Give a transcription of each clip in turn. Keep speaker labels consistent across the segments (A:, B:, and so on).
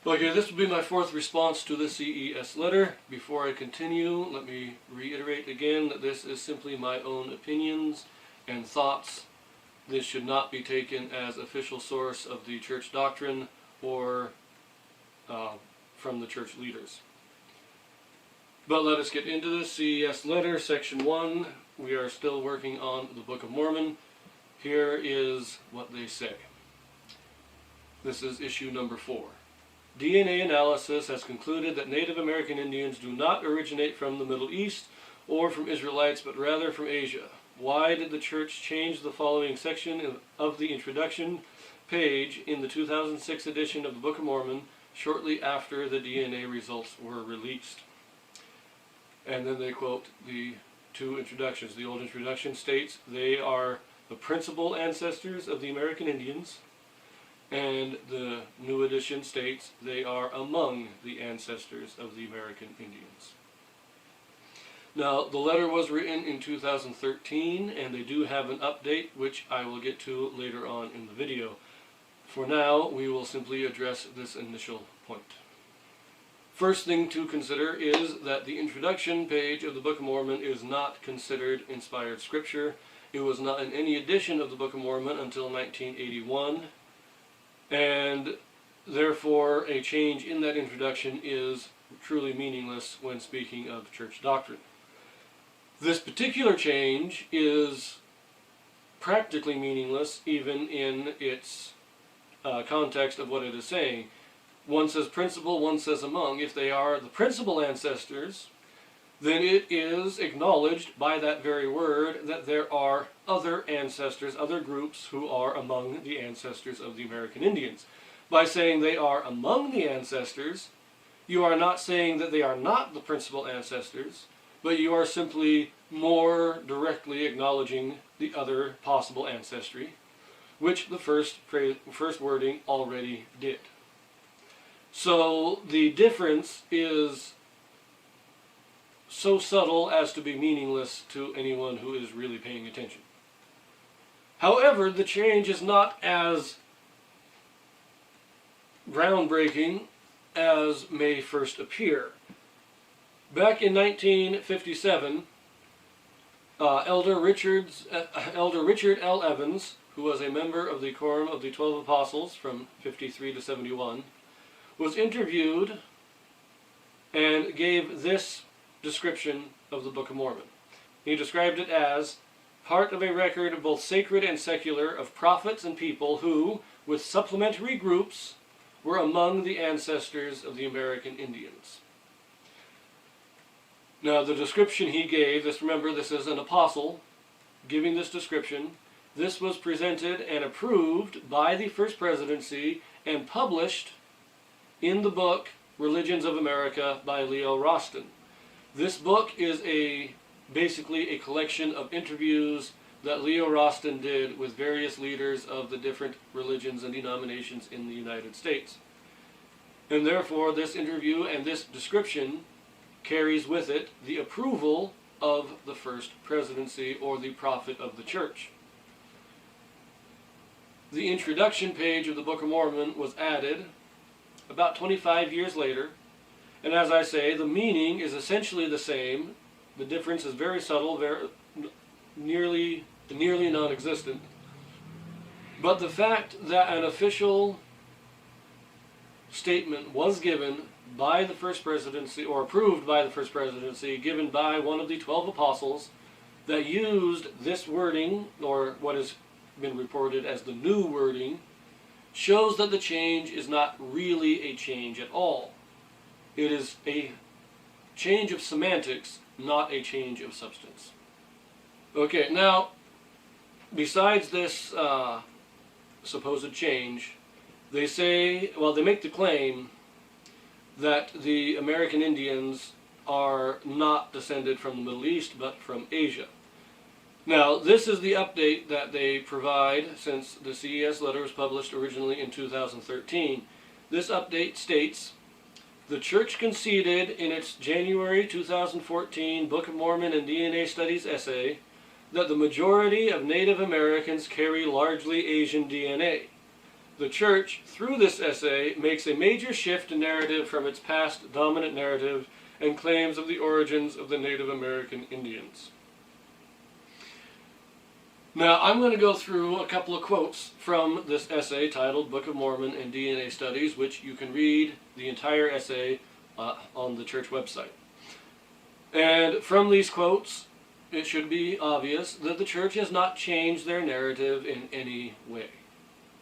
A: Okay, this will be my fourth response to the CES letter. Before I continue, let me reiterate again that this is simply my own opinions and thoughts. This should not be taken as official source of the church doctrine or from the church leaders. But let us get into this. CES letter, section 1. We are still working on the Book of Mormon. Here is what they say. This is issue number 4. DNA analysis has concluded that Native American Indians do not originate from the Middle East or from Israelites, but rather from Asia. Why did the church change the following section of the introduction page in the 2006 edition of the Book of Mormon shortly after the DNA results were released? And then they quote the two introductions. The old introduction states they are the principal ancestors of the American Indians, and the new edition states they are among the ancestors of the American Indians. Now, the letter was written in 2013, and they do have an update, which I will get to later on in the video. For now, we will simply address this initial point. First thing to consider is that the introduction page of the Book of Mormon is not considered inspired scripture. It was not in any edition of the Book of Mormon until 1981. And therefore a change in that introduction is truly meaningless when speaking of church doctrine. This particular change is practically meaningless even in its context of what it is saying. One says principal, one says among. If they are the principal ancestors, then it is acknowledged by that very word that there are other ancestors, other groups who are among the ancestors of the American Indians. By saying they are among the ancestors, you are not saying that they are not the principal ancestors, but you are simply more directly acknowledging the other possible ancestry, which the first wording already did. So the difference is so subtle as to be meaningless to anyone who is really paying attention. However, the change is not as groundbreaking as may first appear. Back in 1957, Elder Richard L. Evans, who was a member of the Quorum of the 12 Apostles from 53 to 71, was interviewed and gave this description of the Book of Mormon. He described it as part of a record of both sacred and secular of prophets and people who, with supplementary groups, were among the ancestors of the American Indians. Now, the description he gave, remember, this is an apostle giving this description. This was presented and approved by the First Presidency and published in the book Religions of America by Leo Roston. This book is basically a collection of interviews that Leo Roston did with various leaders of the different religions and denominations in the United States. And therefore, this interview and this description carries with it the approval of the First Presidency or the prophet of the church. The introduction page of the Book of Mormon was added about 25 years later, and as I say, the meaning is essentially the same. The difference is very subtle, nearly non-existent. But the fact that an official statement was given by the First Presidency, or approved by the First Presidency, given by one of the 12 apostles, that used this wording, or what has been reported as the new wording, shows that the change is not really a change at all. It is a change of semantics, not a change of substance. Okay, now, besides this supposed change, they say, well, they make the claim that the American Indians are not descended from the Middle East, but from Asia. Now, this is the update that they provide since the CES letter was published originally in 2013. This update states, the Church conceded in its January 2014 Book of Mormon and DNA Studies essay that the majority of Native Americans carry largely Asian DNA. The church, through this essay, makes a major shift in narrative from its past dominant narrative and claims of the origins of the Native American Indians. Now, I'm going to go through a couple of quotes from this essay titled Book of Mormon and DNA Studies, which you can read the entire essay on the church website. And from these quotes, it should be obvious that the church has not changed their narrative in any way.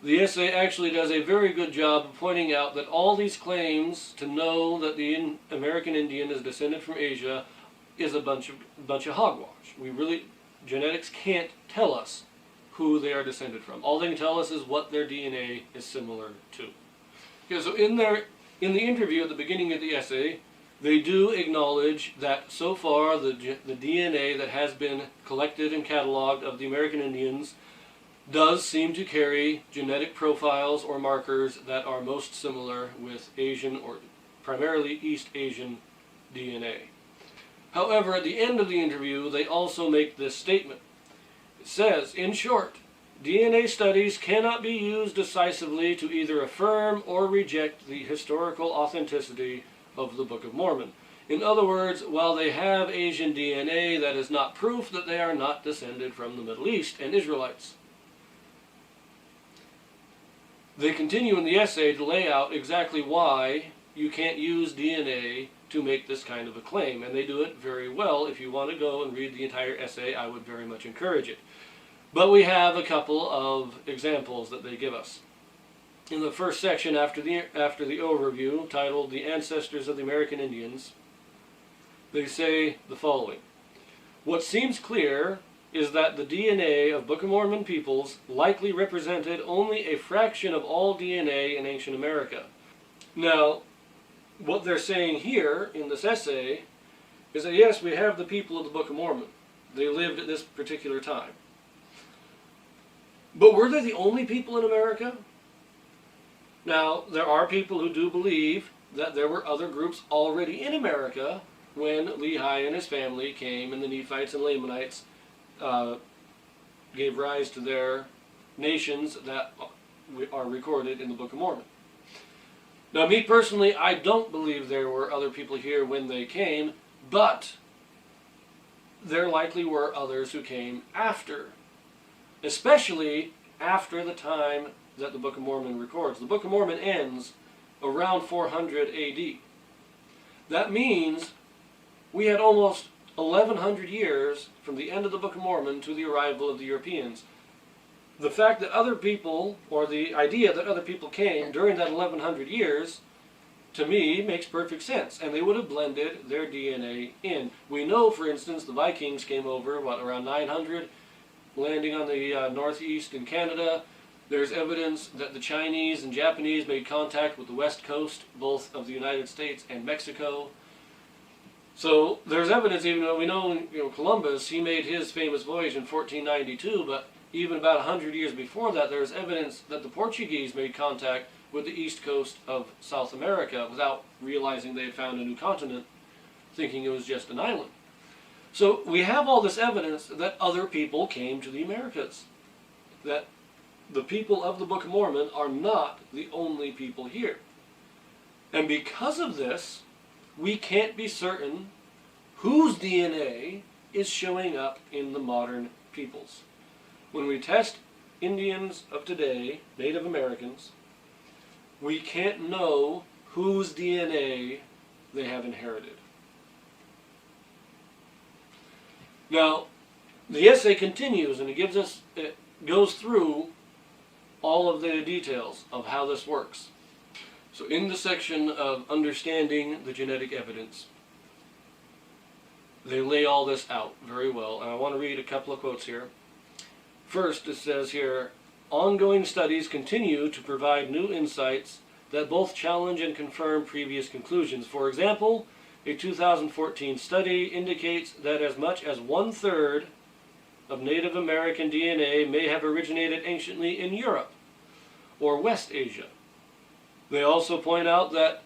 A: The essay actually does a very good job of pointing out that all these claims to know that the American Indian is descended from Asia is a bunch of hogwash. Genetics can't tell us who they are descended from. All they can tell us is what their DNA is similar to. Okay, so in the interview at the beginning of the essay, they do acknowledge that so far the DNA that has been collected and cataloged of the American Indians does seem to carry genetic profiles or markers that are most similar with Asian or primarily East Asian DNA. However, at the end of the interview, they also make this statement. It says, in short, DNA studies cannot be used decisively to either affirm or reject the historical authenticity of the Book of Mormon. In other words, while they have Asian DNA, that is not proof that they are not descended from the Middle East and Israelites. They continue in the essay to lay out exactly why you can't use DNA to make this kind of a claim, and they do it very well. If you want to go and read the entire essay, I would very much encourage it. But we have a couple of examples that they give us. In the first section after the overview, titled The Ancestors of the American Indians, they say the following. What seems clear is that the DNA of Book of Mormon peoples likely represented only a fraction of all DNA in ancient America. Now, what they're saying here in this essay is that yes, we have the people of the Book of Mormon. They lived at this particular time. But were they the only people in America? Now, there are people who do believe that there were other groups already in America when Lehi and his family came and the Nephites and Lamanites gave rise to their nations that are recorded in the Book of Mormon. Now, me personally, I don't believe there were other people here when they came, but there likely were others who came after, especially after the time that the Book of Mormon records. The Book of Mormon ends around 400 AD. That means we had almost 1,100 years from the end of the Book of Mormon to the arrival of the Europeans. The fact that other people, or the idea that other people came during that 1,100 years, to me, makes perfect sense. And they would have blended their DNA in. We know, for instance, the Vikings came over, around 900, landing on the northeast in Canada. There's evidence that the Chinese and Japanese made contact with the west coast, both of the United States and Mexico. So there's evidence, even though we know, Columbus, he made his famous voyage in 1492, but even about 100 years before that, there's evidence that the Portuguese made contact with the east coast of South America without realizing they had found a new continent, thinking it was just an island. So we have all this evidence that other people came to the Americas, that the people of the Book of Mormon are not the only people here. And because of this, we can't be certain whose DNA is showing up in the modern peoples. When we test Indians of today, Native Americans, we can't know whose DNA they have inherited. Now, the essay continues, and it goes through all of the details of how this works. So in the section of understanding the genetic evidence, they lay all this out very well, and I want to read a couple of quotes here. First, it says here, ongoing studies continue to provide new insights that both challenge and confirm previous conclusions. For example, a 2014 study indicates that as much as 1/3 of Native American DNA may have originated anciently in Europe or West Asia. They also point out that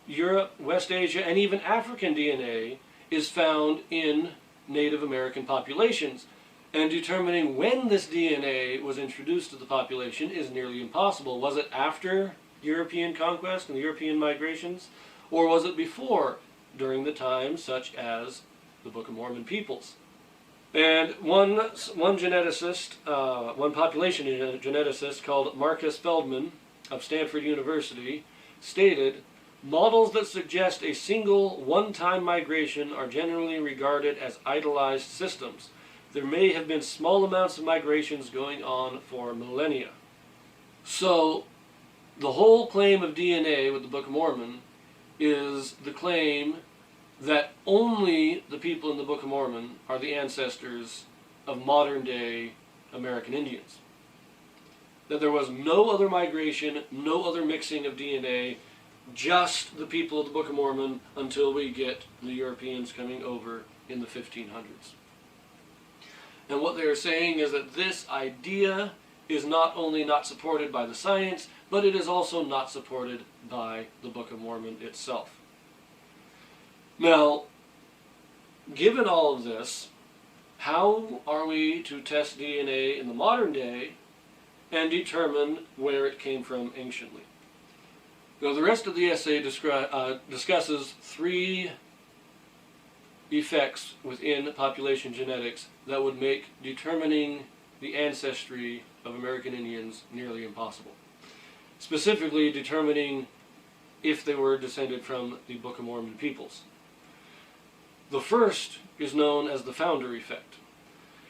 A: Europe, West Asia, and even African DNA is found in Native American populations. And determining when this DNA was introduced to the population is nearly impossible. Was it after European conquest and the European migrations? Or was it before, during the times such as the Book of Mormon peoples? And one geneticist, one population geneticist called Marcus Feldman of Stanford University stated, models that suggest a single one-time migration are generally regarded as idolized systems. There may have been small amounts of migrations going on for millennia. So, the whole claim of DNA with the Book of Mormon is the claim that only the people in the Book of Mormon are the ancestors of modern-day American Indians. That there was no other migration, no other mixing of DNA, just the people of the Book of Mormon until we get the Europeans coming over in the 1500s. And what they are saying is that this idea is not only not supported by the science, but it is also not supported by the Book of Mormon itself. Now, given all of this, how are we to test DNA in the modern day and determine where it came from anciently? Now, the rest of the essay discusses three effects within population genetics that would make determining the ancestry of American Indians nearly impossible. Specifically, determining if they were descended from the Book of Mormon peoples. The first is known as the founder effect.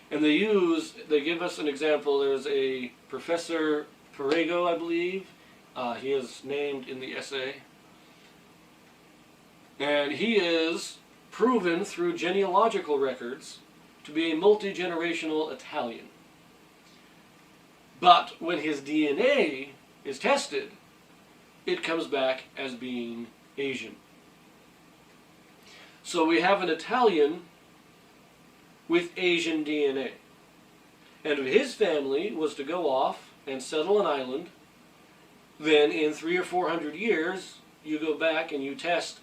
A: And they give us an example. There's a Professor Perego, I believe. He is named in the essay. And he is proven through genealogical records to be a multi-generational Italian. But when his DNA is tested, it comes back as being Asian. So we have an Italian with Asian DNA. And if his family was to go off and settle an island, then in 300 or 400 years, you go back and you test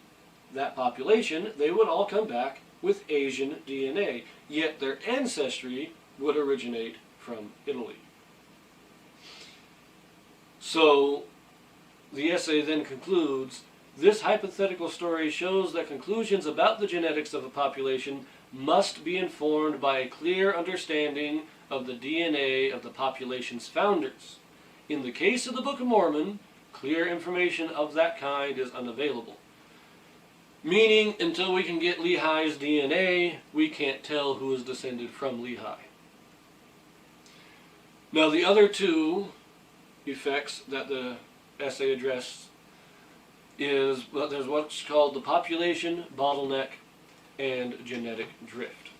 A: that population, they would all come back with Asian DNA. Yet their ancestry would originate from Italy. So the essay then concludes, this hypothetical story shows that conclusions about the genetics of a population must be informed by a clear understanding of the DNA of the population's founders. In the case of the Book of Mormon, clear information of that kind is unavailable. Meaning, until we can get Lehi's DNA, we can't tell who is descended from Lehi. Now, the other two effects that the essay addressed is, well, there's what's called the population bottleneck and genetic drift.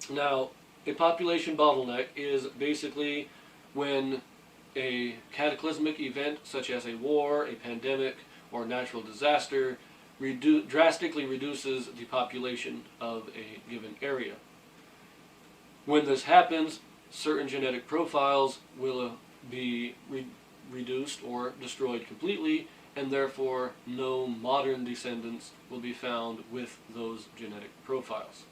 A: Now, a population bottleneck is basically when a cataclysmic event such as a war, a pandemic, or natural disaster drastically reduces the population of a given area. When this happens, certain genetic profiles will be reduced or destroyed completely, and therefore no modern descendants will be found with those genetic profiles.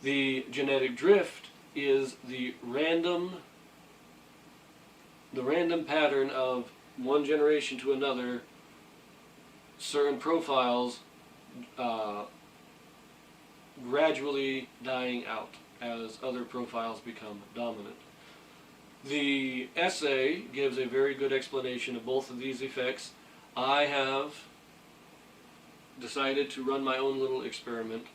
A: The genetic drift is the random pattern of one generation to another, certain profiles gradually dying out as other profiles become dominant. The essay gives a very good explanation of both of these effects. I have decided to run my own little experiment.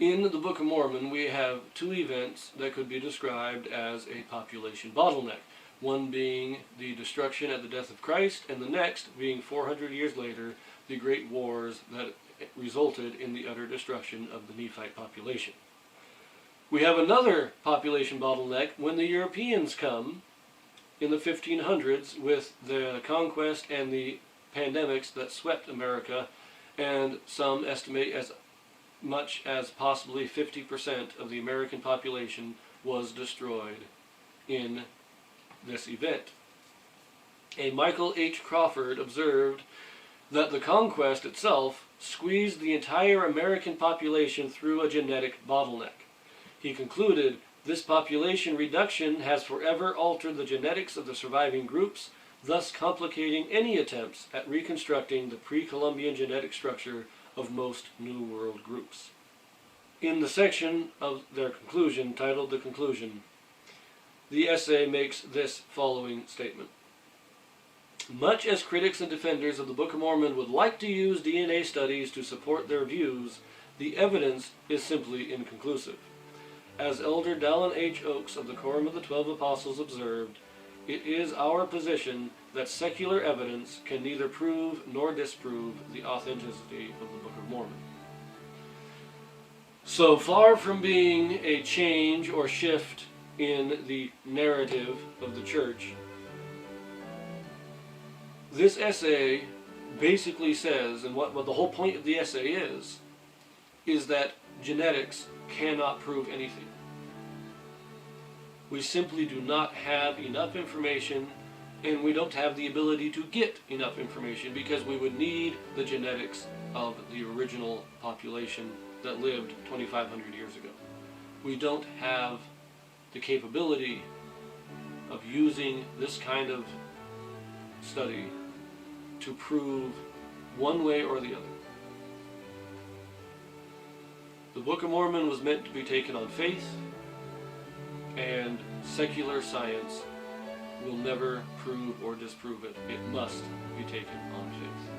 A: In the Book of Mormon, we have two events that could be described as a population bottleneck. One being the destruction at the death of Christ, and the next being 400 years later, the great wars that resulted in the utter destruction of the Nephite population. We have another population bottleneck when the Europeans come in the 1500s with the conquest and the pandemics that swept America, and some estimate as much as possibly 50% of the American population was destroyed in this event. A Michael H. Crawford observed that the conquest itself squeezed the entire American population through a genetic bottleneck. He concluded, this population reduction has forever altered the genetics of the surviving groups, thus complicating any attempts at reconstructing the pre-Columbian genetic structure of most New World groups. In the section of their conclusion, titled The Conclusion, the essay makes this following statement. Much as critics and defenders of the Book of Mormon would like to use DNA studies to support their views, the evidence is simply inconclusive. As Elder Dallin H. Oakes of the Quorum of the 12 Apostles observed, it is our position that secular evidence can neither prove nor disprove the authenticity of the Book of Mormon. So far from being a change or shift in the narrative of the church, this essay basically says, and what the whole point of the essay is that genetics cannot prove anything. We simply do not have enough information, and we don't have the ability to get enough information because we would need the genetics of the original population that lived 2,500 years ago. We don't have the capability of using this kind of study to prove one way or the other. The Book of Mormon was meant to be taken on faith, and secular science will never prove or disprove it. It must be taken on faith.